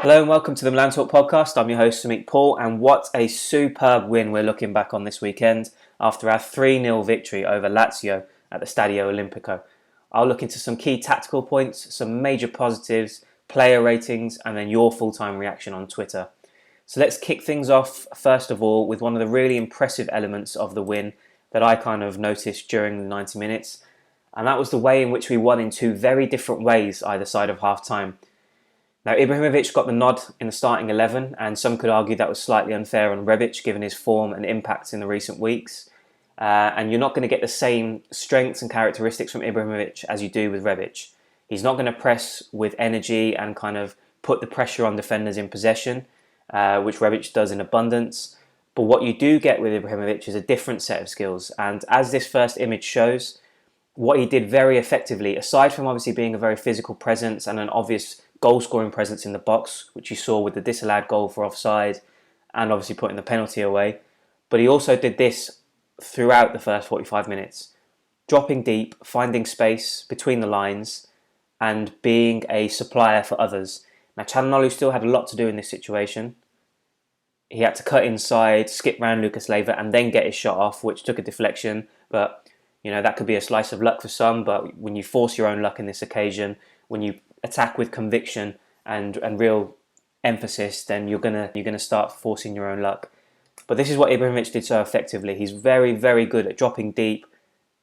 Hello and welcome to the Milan Talk podcast. I'm your host, Samik Paul, and what a superb win we're looking back on this weekend after our 3-0 victory over Lazio at the Stadio Olimpico. I'll look into some key tactical points, some major positives, player ratings, and then your full-time reaction on Twitter. So let's kick things off, first of all, with one of the really impressive elements of the win that I kind of noticed during the 90 minutes, and that was the way in which we won in two very different ways either side of half-time. Now, Ibrahimovic got the nod in the starting 11, and some could argue that was slightly unfair on Rebic given his form and impact in the recent weeks. And you're not going to get the same strengths and characteristics from Ibrahimovic as you do with Rebic. He's not going to press with energy and kind of put the pressure on defenders in possession, which Rebic does in abundance. But what you do get with Ibrahimovic is a different set of skills. And as this first image shows, what he did very effectively, aside from obviously being a very physical presence and an obvious goal-scoring presence in the box, which you saw with the disallowed goal for offside and obviously putting the penalty away. But he also did this throughout the first 45 minutes, dropping deep, finding space between the lines and being a supplier for others. Now, Calhanoglu still had a lot to do in this situation. He had to cut inside, skip round Lucas Leiva and then get his shot off, which took a deflection. But, you know, that could be a slice of luck for some. But when you force your own luck in this occasion, when you attack with conviction and real emphasis, then you're gonna start forcing your own luck. But this is what Ibrahimovic did so effectively. He's very, very good at dropping deep,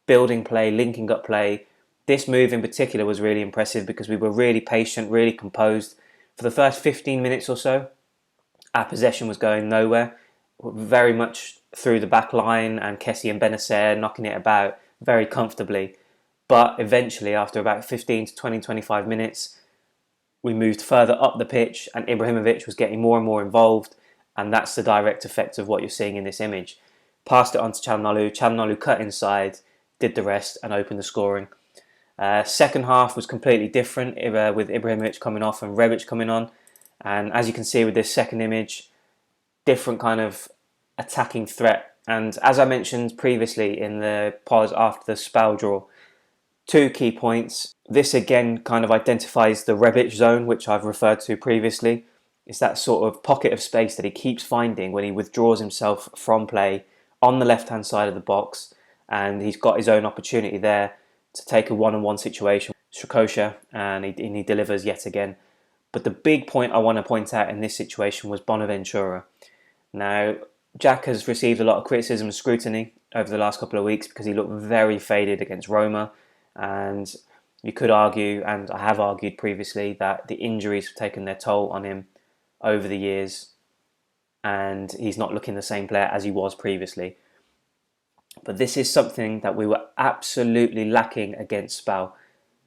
building play, linking up play. This move in particular was really impressive because we were really patient, really composed. For the first 15 minutes or so, our possession was going nowhere. Very much through the back line and Kessie and Benacer knocking it about very comfortably. But eventually, after about 15 to 20, 25 minutes, we moved further up the pitch and Ibrahimovic was getting more and more involved. And that's the direct effect of what you're seeing in this image. Passed it on to Calhanoglu. Calhanoglu cut inside, did the rest and opened the scoring. Second half was completely different with Ibrahimovic coming off and Rebic coming on. And as you can see with this second image, different kind of attacking threat. And as I mentioned previously in the pause after the Spal draw, two key points. This again kind of identifies the Rebic zone, which I've referred to previously. It's that sort of pocket of space that he keeps finding when he withdraws himself from play on the left-hand side of the box. And he's got his own opportunity there to take a one-on-one situation with Strakosha, and he delivers yet again. But the big point I want to point out in this situation was Bonaventura. Now, Jack has received a lot of criticism and scrutiny over the last couple of weeks because he looked very faded against Roma. And you could argue, and I have argued previously, that the injuries have taken their toll on him over the years and he's not looking the same player as he was previously. But this is something that we were absolutely lacking against Spal.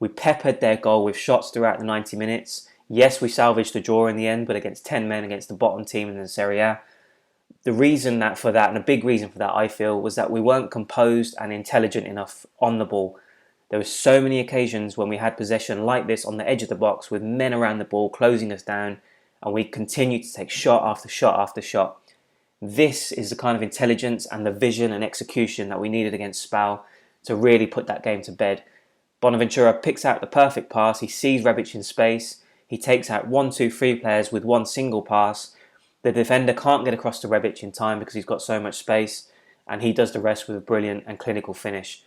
We peppered their goal with shots throughout the 90 minutes. Yes, we salvaged the draw in the end, but against 10 men against the bottom team in the Serie A. The reason for that, and a big reason for that, I feel, was that we weren't composed and intelligent enough on the ball. There were so many occasions when we had possession like this on the edge of the box with men around the ball closing us down and we continued to take shot after shot after shot. This is the kind of intelligence and the vision and execution that we needed against Spal to really put that game to bed. Bonaventura picks out the perfect pass, he sees Rebic in space, he takes out 1, 2, 3 players with one single pass. The defender can't get across to Rebic in time because he's got so much space and he does the rest with a brilliant and clinical finish.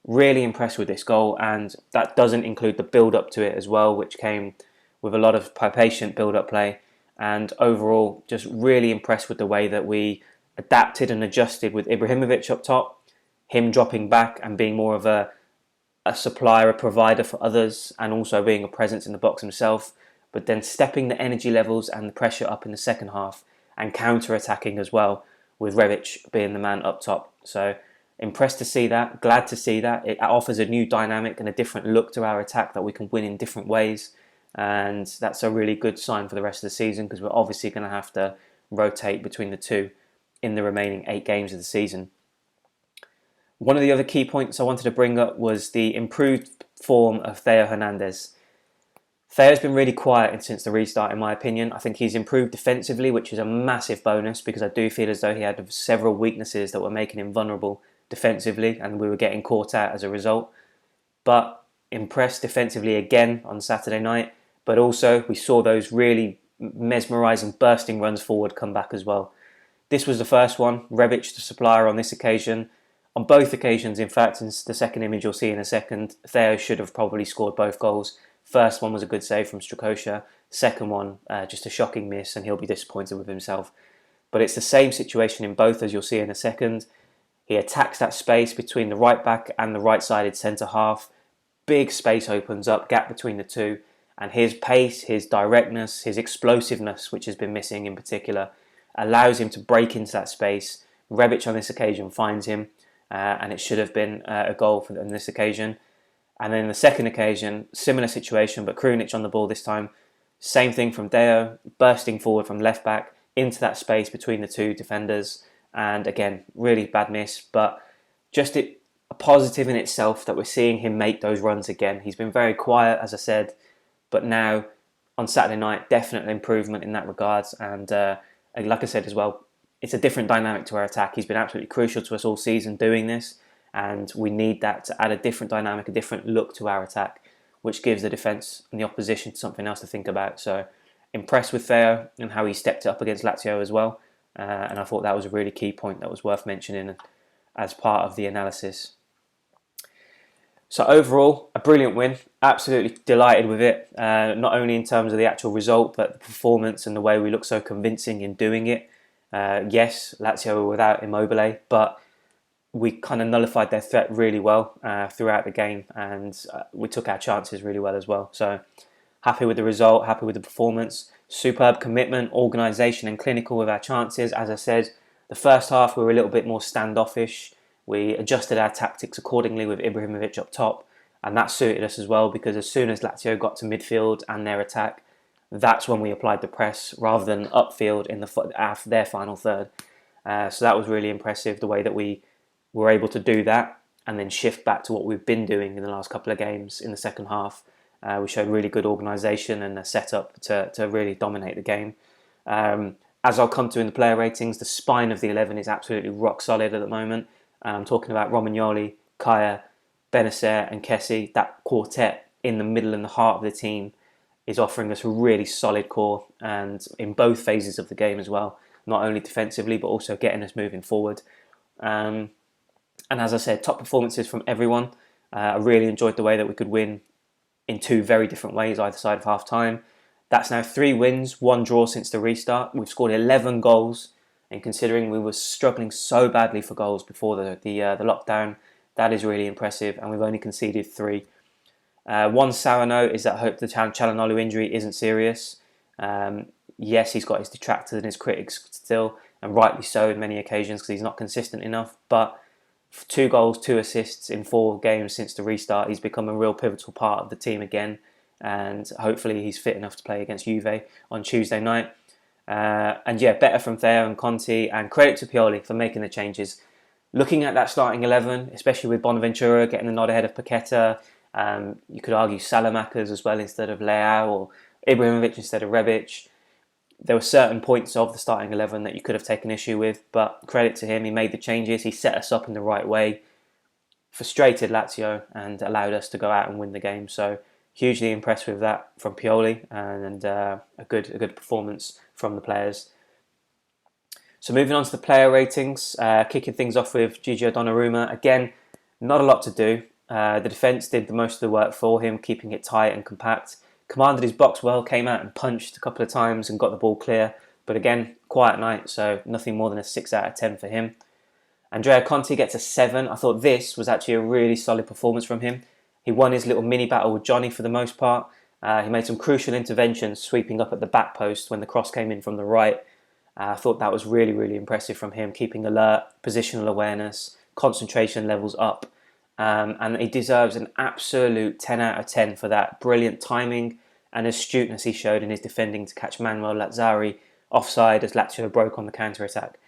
Really impressed with this goal, and that doesn't include the build-up to it as well, which came with a lot of patient build-up play. And overall, just really impressed with the way that we adapted and adjusted with Ibrahimovic up top, him dropping back and being more of a supplier, a provider for others, and also being a presence in the box himself, but then stepping the energy levels and the pressure up in the second half and counter-attacking as well, with Rebic being the man up top. So impressed to see that, glad to see that. It offers a new dynamic and a different look to our attack that we can win in different ways. And that's a really good sign for the rest of the season because we're obviously going to have to rotate between the two in the remaining 8 games of the season. One of the other key points I wanted to bring up was the improved form of Theo Hernandez. Theo's been really quiet since the restart, in my opinion. I think he's improved defensively, which is a massive bonus because I do feel as though he had several weaknesses that were making him vulnerable defensively and we were getting caught out as a result. But impressed defensively again on Saturday night. But also we saw those really mesmerising, bursting runs forward come back as well. This was the first one. Rebic, the supplier on this occasion. On both occasions, in fact, in the second image you'll see in a second, Theo should have probably scored both goals. First one was a good save from Strakosha. Second one, just a shocking miss, and he'll be disappointed with himself. But it's the same situation in both, as you'll see in a second. He attacks that space between the right back and the right-sided centre half. Big space opens up, gap between the two. And his pace, his directness, his explosiveness, which has been missing in particular, allows him to break into that space. Rebic on this occasion finds him, and it should have been a goal on this occasion. And then the second occasion, similar situation, but Krunic on the ball this time. Same thing from Theo, bursting forward from left back into that space between the two defenders. And again, really bad miss, but just a positive in itself that we're seeing him make those runs again. He's been very quiet, as I said, but now on Saturday night, definite improvement in that regards. And like I said as well, it's a different dynamic to our attack. He's been absolutely crucial to us all season doing this, and we need that to add a different dynamic, a different look to our attack, which gives the defence and the opposition something else to think about. So impressed with Theo and how he stepped up against Lazio as well. And I thought that was a really key point that was worth mentioning as part of the analysis. So overall, a brilliant win. Absolutely delighted with it. Not only in terms of the actual result, but the performance and the way we look so convincing in doing it. Yes, Lazio were without Immobile, but we kind of nullified their threat really well throughout the game, and we took our chances really well as well. So happy with the result, happy with the performance. Superb commitment, organisation and clinical with our chances. As I said, the first half we were a little bit more standoffish. We adjusted our tactics accordingly with Ibrahimovic up top, and that suited us as well, because as soon as Lazio got to midfield and their attack, that's when we applied the press rather than upfield in their final third. So that was really impressive, the way that we were able to do that and then shift back to what we've been doing in the last couple of games in the second half. We showed really good organisation and a setup to really dominate the game. As I'll come to in the player ratings, the spine of the 11 is absolutely rock solid at the moment. I'm talking about Romagnoli, Kaya, Benacer and Kessie. That quartet in the middle and the heart of the team is offering us a really solid core, and in both phases of the game as well, not only defensively but also getting us moving forward. And as I said, top performances from everyone. I really enjoyed the way that we could win in two very different ways either side of half time. That's now 3 wins, 1 draw since the restart. We've scored 11 goals, and considering we were struggling so badly for goals before the lockdown, that is really impressive, and we've only conceded 3. One sour note is that I hope the Çalhanoğlu injury isn't serious. Yes, he's got his detractors and his critics still, and rightly so in many occasions because he's not consistent enough, but 2 goals, 2 assists in 4 games since the restart. He's become a real pivotal part of the team again, and hopefully he's fit enough to play against Juve on Tuesday night. And yeah, better from Theo and Conte, and credit to Pioli for making the changes. Looking at that starting 11, especially with Bonaventura getting the nod ahead of Paqueta, you could argue Salamakers as well instead of Leao, or Ibrahimovic instead of Rebic. There were certain points of the starting 11 that you could have taken issue with, but credit to him, he made the changes, he set us up in the right way, frustrated Lazio and allowed us to go out and win the game. So hugely impressed with that from Pioli, and a good performance from the players. So moving on to the player ratings, kicking things off with Gigio Donnarumma. Again, not a lot to do. The defence did the most of the work for him, keeping it tight and compact. Commanded his box well, came out and punched a couple of times and got the ball clear. But again, quiet night, so nothing more than a 6 out of 10 for him. Andrea Conti gets a 7. I thought this was actually a really solid performance from him. He won his little mini battle with Johnny for the most part. He made some crucial interventions, sweeping up at the back post when the cross came in from the right. I thought that was really, really impressive from him, keeping alert, positional awareness, concentration levels up. And he deserves an absolute 10 out of 10 for that brilliant timing and astuteness he showed in his defending to catch Manuel Lazzari offside as Lazio broke on the counter-attack.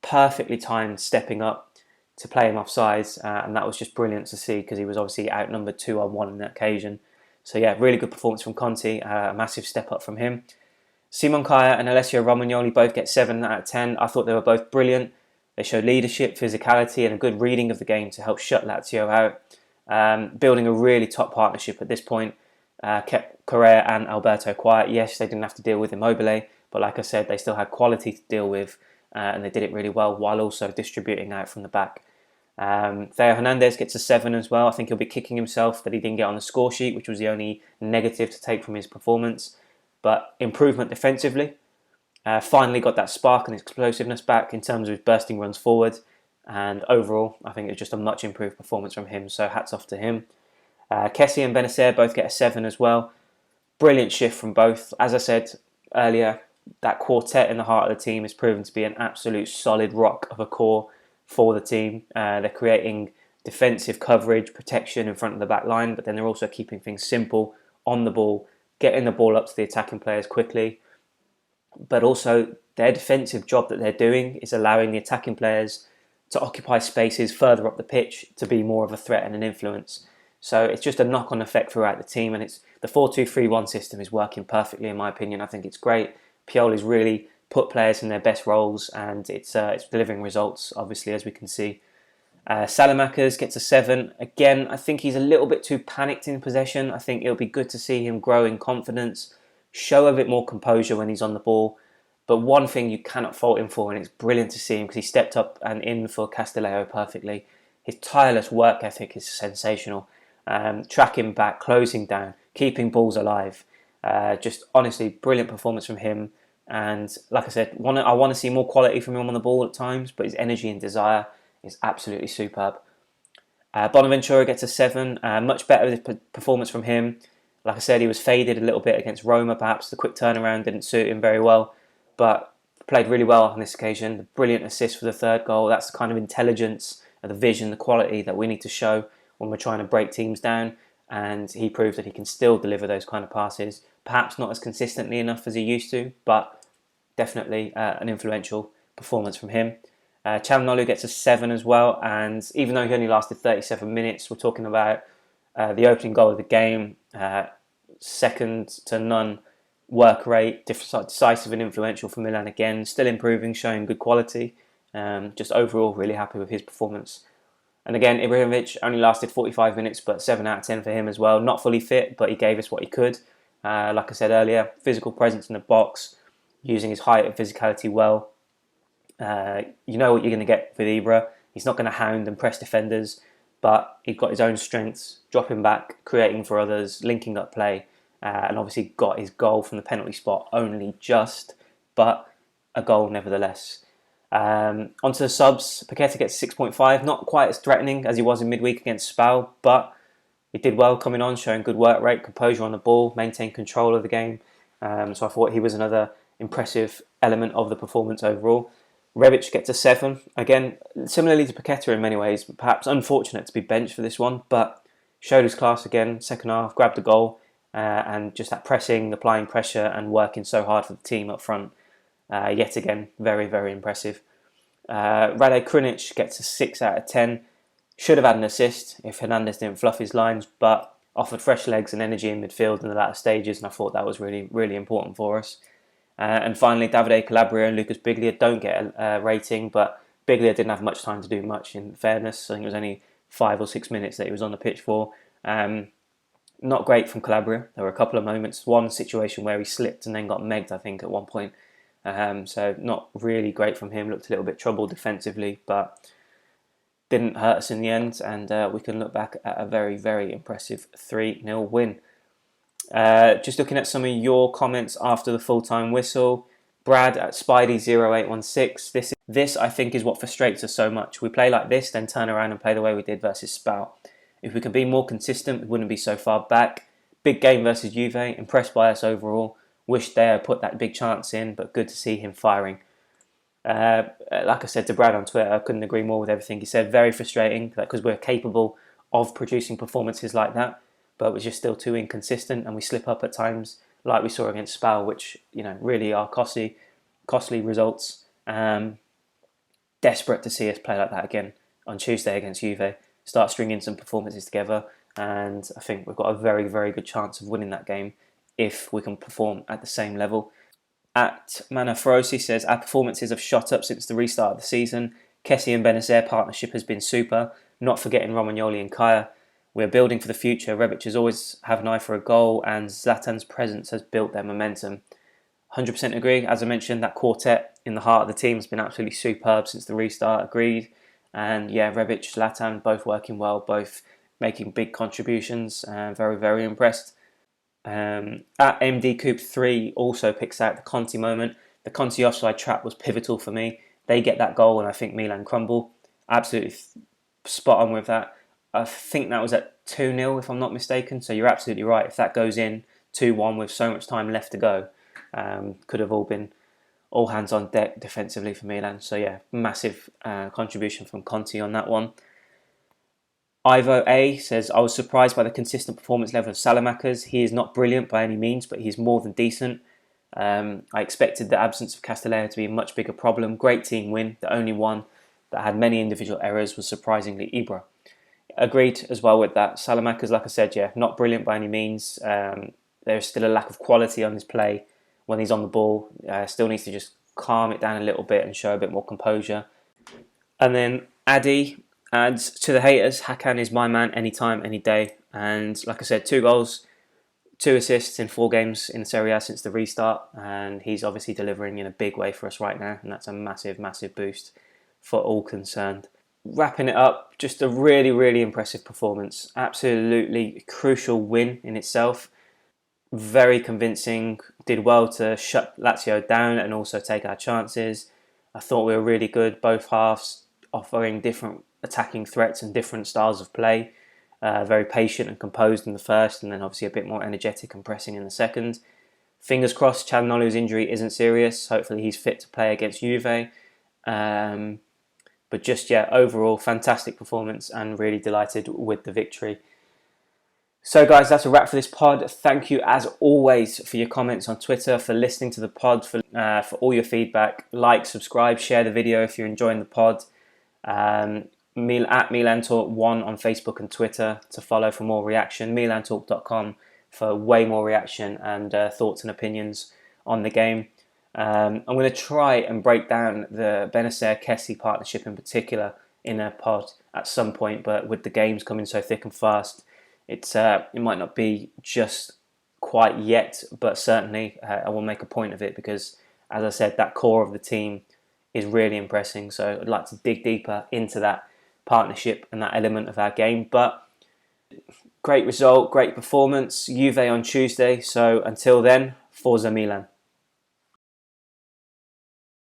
Perfectly timed stepping up to play him offside, and that was just brilliant to see because he was obviously outnumbered 2-on-1 on that occasion. So yeah, really good performance from Conte, a massive step up from him. Simon Kaya and Alessio Romagnoli both get 7 out of 10. I thought they were both brilliant. They showed leadership, physicality and a good reading of the game to help shut Lazio out. Building a really top partnership at this point. kept Correa and Alberto quiet. Yes, they didn't have to deal with Immobile, but like I said, they still had quality to deal with, and they did it really well while also distributing out from the back. Theo Hernandez gets a 7 as well. I think he'll be kicking himself that he didn't get on the score sheet, which was the only negative to take from his performance. But improvement defensively. Finally got that spark and explosiveness back in terms of his bursting runs forward. And overall, I think it was just a much improved performance from him. So hats off to him. Kessie and Benacer both get a 7 as well. Brilliant shift from both. As I said earlier, that quartet in the heart of the team has proven to be an absolute solid rock of a core for the team. They're creating defensive coverage, protection in front of the back line, but then they're also keeping things simple on the ball, getting the ball up to the attacking players quickly. But also their defensive job that they're doing is allowing the attacking players to occupy spaces further up the pitch to be more of a threat and an influence. So it's just a knock-on effect throughout the team, and it's the 4-2-3-1 system is working perfectly in my opinion. I think it's great. Pioli's really put players in their best roles, and it's delivering results, obviously, as we can see. Salamakers gets a 7. Again, I think he's a little bit too panicked in possession. I think it'll be good to see him grow in confidence, show a bit more composure when he's on the ball. But one thing you cannot fault him for, and it's brilliant to see him because he stepped up and in for Castillejo perfectly. His tireless work ethic is sensational. Tracking back, closing down, keeping balls alive. Just honestly, brilliant performance from him. And like I said, I want to see more quality from him on the ball at times, but his energy and desire is absolutely superb. Bonaventura gets a 7. Much better performance from him. Like I said, he was faded a little bit against Roma. Perhaps the quick turnaround didn't suit him very well, but played really well on this occasion. The brilliant assist for the third goal. That's the kind of intelligence, the vision, the quality that we need to show when we're trying to break teams down. And he proved that he can still deliver those kind of passes. Perhaps not as consistently enough as he used to, but definitely an influential performance from him. Çalhanoğlu gets a 7 as well, and even though he only lasted 37 minutes, we're talking about the opening goal of the game, second to none work rate, decisive and influential for Milan again, still improving, showing good quality. Just overall, really happy with his performance. And again, Ibrahimovic only lasted 45 minutes, but 7 out of 10 for him as well. Not fully fit, but he gave us what he could. Like I said earlier, physical presence in the box, using his height and physicality well. You know what you're going to get with Ibra. He's not going to hound and press defenders, but he's got his own strengths, dropping back, creating for others, linking up play, and obviously got his goal from the penalty spot only just, but a goal nevertheless. Onto the subs, Paqueta gets 6.5, not quite as threatening as he was in midweek against Spal, but he did well coming on, showing good work rate, composure on the ball, maintained control of the game. So I thought he was another impressive element of the performance overall. Rebic gets a 7. Again, similarly to Paqueta in many ways, perhaps unfortunate to be benched for this one, but showed his class again, second half, grabbed the goal, and just that pressing, applying pressure and working so hard for the team up front. Yet again, very, very impressive. Rade Krunic gets a 6 out of 10. Should have had an assist if Hernandez didn't fluff his lines, but offered fresh legs and energy in midfield in the latter stages, and I thought that was really, really important for us. And finally, Davide Calabria and Lucas Biglia don't get a rating, but Biglia didn't have much time to do much, in fairness. I think it was only 5 or 6 minutes that he was on the pitch for. Not great from Calabria. There were a couple of moments. One situation where he slipped and then got megged, I think, at one point. So not really great from him. Looked a little bit troubled defensively, but didn't hurt us in the end. And we can look back at a very, very impressive 3-0 win. Just looking at some of your comments after the full-time whistle. Brad at Spidey0816. This I think is what frustrates us so much. We play like this, then turn around and play the way we did versus Spal. If we could be more consistent, we wouldn't be so far back. Big game versus Juve, impressed by us overall. Wish Theo put that big chance in, but good to see him firing. Like I said to Brad on Twitter, I couldn't agree more with everything he said. Very frustrating, because we're capable of producing performances like that, but we're just still too inconsistent, and we slip up at times, like we saw against Spal, which really are costly results. Desperate to see us play like that again on Tuesday against Juve. Start stringing some performances together, and I think we've got a very, very good chance of winning that game if we can perform at the same level. At Manafrosi says, our performances have shot up since the restart of the season. Kessie and Benacer partnership has been super, not forgetting Romagnoli and Kaya. We're building for the future. Rebic has always have an eye for a goal, and Zlatan's presence has built their momentum. 100% agree. As I mentioned, that quartet in the heart of the team has been absolutely superb since the restart. Agreed. And yeah, Rebic, Zlatan, both working well, both making big contributions. Very, very impressed. At MD Coop 3 also picks out the Conti moment. The Conti offside trap was pivotal for me. They get that goal, and I think Milan crumble. Absolutely spot on with that. I think that was at 2-0, if I'm not mistaken. So you're absolutely right. If that goes in 2-1 with so much time left to go, could have all been all hands on deck defensively for Milan. So yeah, massive contribution from Conti on that one. Ivo A says, I was surprised by the consistent performance level of Salamakers. He is not brilliant by any means, but he's more than decent. I expected the absence of Castillejo to be a much bigger problem. Great team win. The only one that had many individual errors was surprisingly Ibra. Agreed as well with that. Salamakers, like I said, yeah, not brilliant by any means. There's still a lack of quality on his play when he's on the ball. Still needs to just calm it down a little bit and show a bit more composure. And then Addy adds, to the haters, Hakan is my man anytime, any day. And like I said, 2 goals, 2 assists in 4 games in Serie A since the restart. And he's obviously delivering in a big way for us right now. And that's a massive, massive boost for all concerned. Wrapping it up, just a really, really impressive performance. Absolutely crucial win in itself. Very convincing. Did well to shut Lazio down and also take our chances. I thought we were really good, both halves offering different attacking threats and different styles of play. Very patient and composed in the first, and then obviously a bit more energetic and pressing in the second. Fingers crossed Calhanoglu's injury isn't serious. Hopefully he's fit to play against Juve. But just, yeah, overall, fantastic performance and really delighted with the victory. So, guys, that's a wrap for this pod. Thank you, as always, for your comments on Twitter, for listening to the pod, for all your feedback. Like, subscribe, share the video if you're enjoying the pod. At Milan Talk 1 on Facebook and Twitter to follow for more reaction. MilanTalk.com for way more reaction and thoughts and opinions on the game. I'm going to try and break down the Benacer-Kessie partnership in particular in a pod at some point, but with the games coming so thick and fast, it might not be just quite yet, but certainly I will make a point of it because, as I said, that core of the team is really impressing. So I'd like to dig deeper into that partnership and that element of our game. But great result, great performance. Juve on Tuesday. So until then, Forza Milan.